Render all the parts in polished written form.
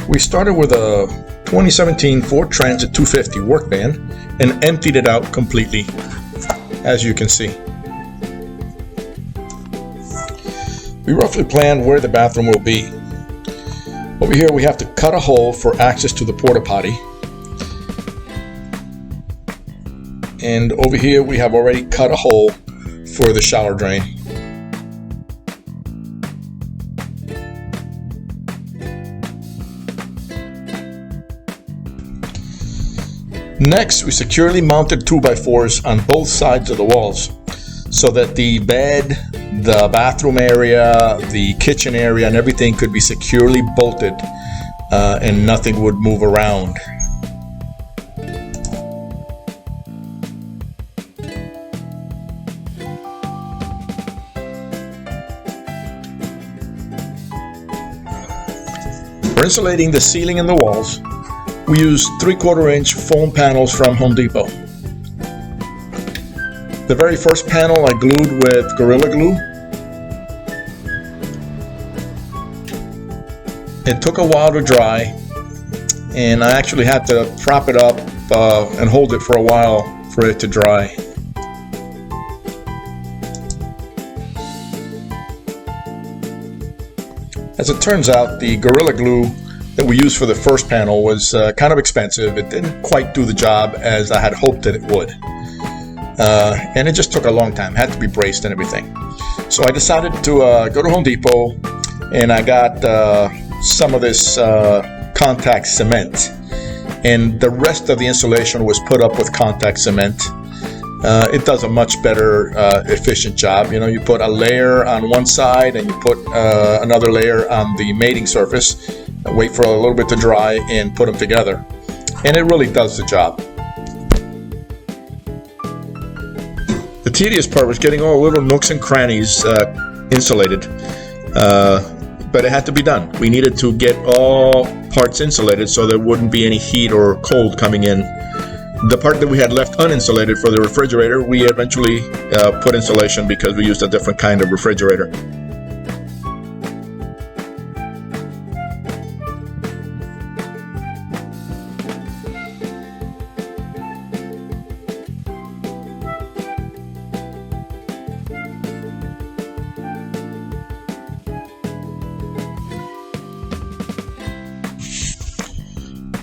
We started with a 2017 Ford Transit 250 work van and emptied it out completely, as you can see. We roughly planned where the bathroom will be. Over here we have to cut a hole for access to the porta potty. And over here we have already cut a hole for the shower drain. Next, we securely mounted 2x4s on both sides of the walls so that the bed, the bathroom area, the kitchen area, and everything could be securely bolted and nothing would move around. For insulating the ceiling and the walls, we used 3/4 inch foam panels from Home Depot. The very first panel I glued with Gorilla Glue. It took a while to dry, and I actually had to prop it up and hold it for a while for it to dry. As it turns out, the Gorilla Glue that we used for the first panel was kind of expensive. It didn't quite do the job as I had hoped that it would. And it just took a long time. It had to be braced and everything. So I decided to go to Home Depot, and I got some of this contact cement. And the rest of the insulation was put up with contact cement. It does a much better, efficient job. You know, you put a layer on one side and you put another layer on the mating surface, wait for a little bit to dry, and put them together. And it really does the job. The tedious part was getting all the little nooks and crannies insulated, but it had to be done. We needed to get all parts insulated so there wouldn't be any heat or cold coming in. The part that we had left uninsulated for the refrigerator, we eventually put insulation because we used a different kind of refrigerator.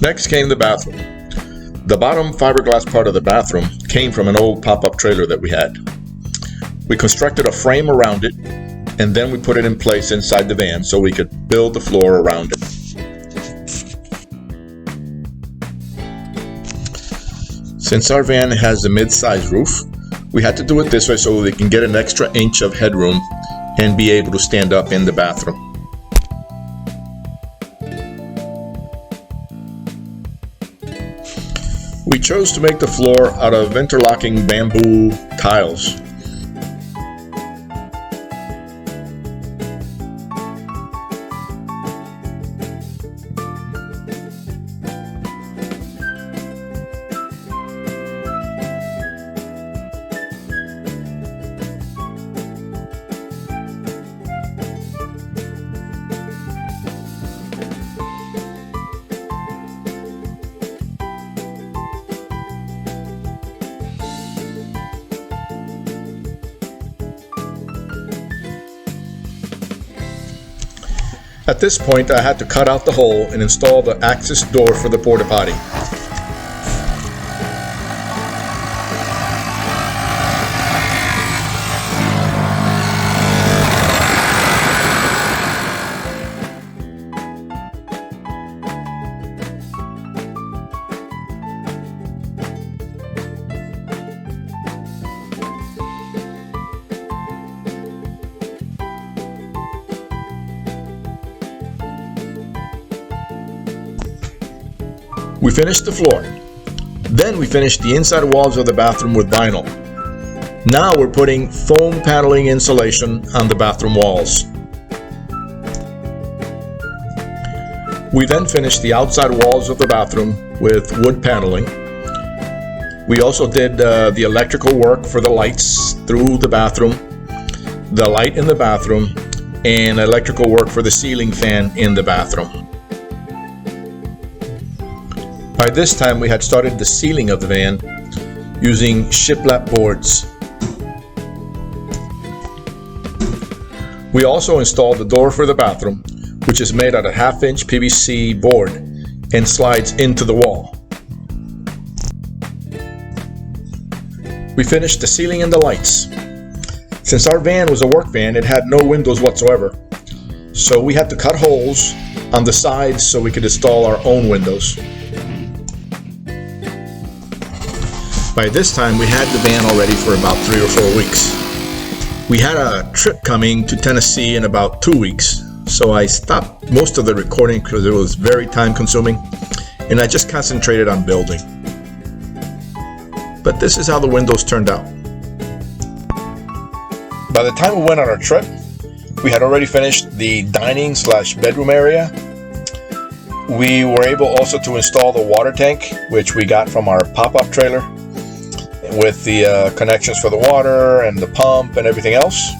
Next came the bathroom. The bottom fiberglass part of the bathroom came from an old pop-up trailer that we had. We constructed a frame around it, and then we put it in place inside the van so we could build the floor around it. Since our van has a mid-size roof, we had to do it this way so we can get an extra inch of headroom and be able to stand up in the bathroom. We chose to make the floor out of interlocking bamboo tiles. At this point, I had to cut out the hole and install the access door for the porta potty. We finished the floor. Then we finished the inside walls of the bathroom with vinyl. Now we're putting foam paneling insulation on the bathroom walls. We then finished the outside walls of the bathroom with wood paneling. We also did the electrical work for the lights through the bathroom, the light in the bathroom, and electrical work for the ceiling fan in the bathroom. By this time, we had started the ceiling of the van using shiplap boards. We also installed the door for the bathroom, which is made out of 1/2-inch PVC board and slides into the wall. We finished the ceiling and the lights. Since our van was a work van, it had no windows whatsoever, so we had to cut holes on the sides so we could install our own windows. By this time, we had the van already for about 3 or 4 weeks. We had a trip coming to Tennessee in about 2 weeks, so I stopped most of the recording because it was very time consuming, and I just concentrated on building. But this is how the windows turned out. By the time we went on our trip, we had already finished the dining/bedroom area. We were able also to install the water tank, which we got from our pop-up trailer, with the connections for the water and the pump and everything else.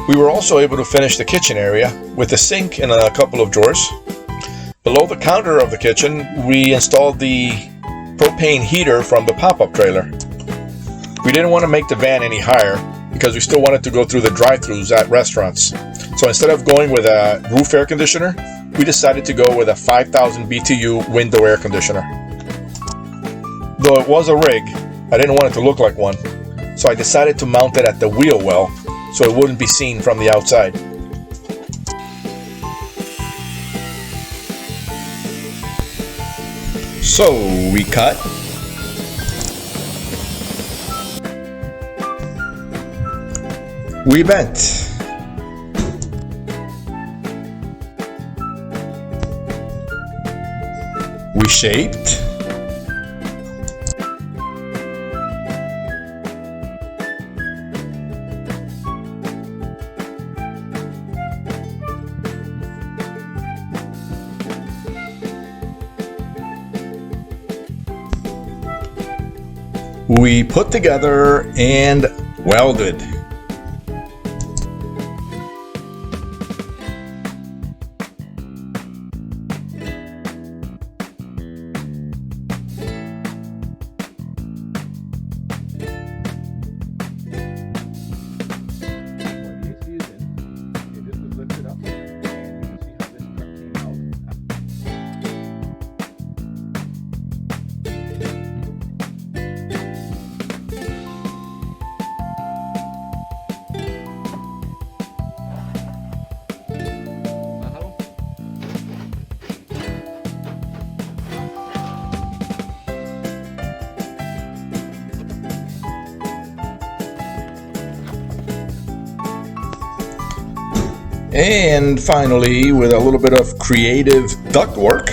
We were also able to finish the kitchen area with a sink and a couple of drawers. Below the counter of the kitchen, we installed the propane heater from the pop-up trailer. We didn't want to make the van any higher because we still wanted to go through the drive-thrus at restaurants. So instead of going with a roof air conditioner, we decided to go with a 5,000 BTU window air conditioner. Though it was a rig, I didn't want it to look like one, so I decided to mount it at the wheel well so it wouldn't be seen from the outside. So we cut, we bent, we shaped, we put together and welded. And finally, with a little bit of creative ductwork,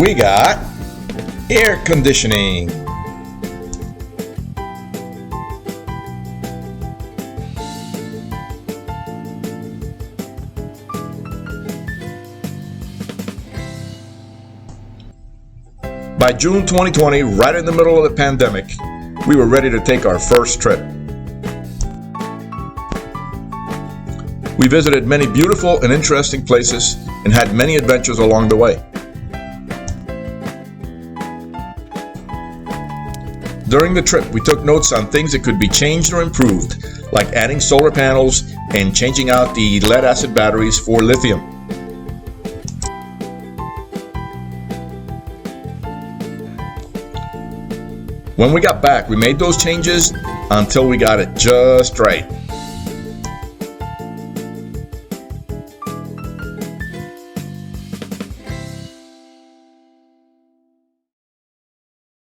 we got air conditioning. By June 2020, right in the middle of the pandemic, we were ready to take our first trip. We visited many beautiful and interesting places and had many adventures along the way. During the trip, we took notes on things that could be changed or improved, like adding solar panels and changing out the lead-acid batteries for lithium. When we got back, we made those changes until we got it just right.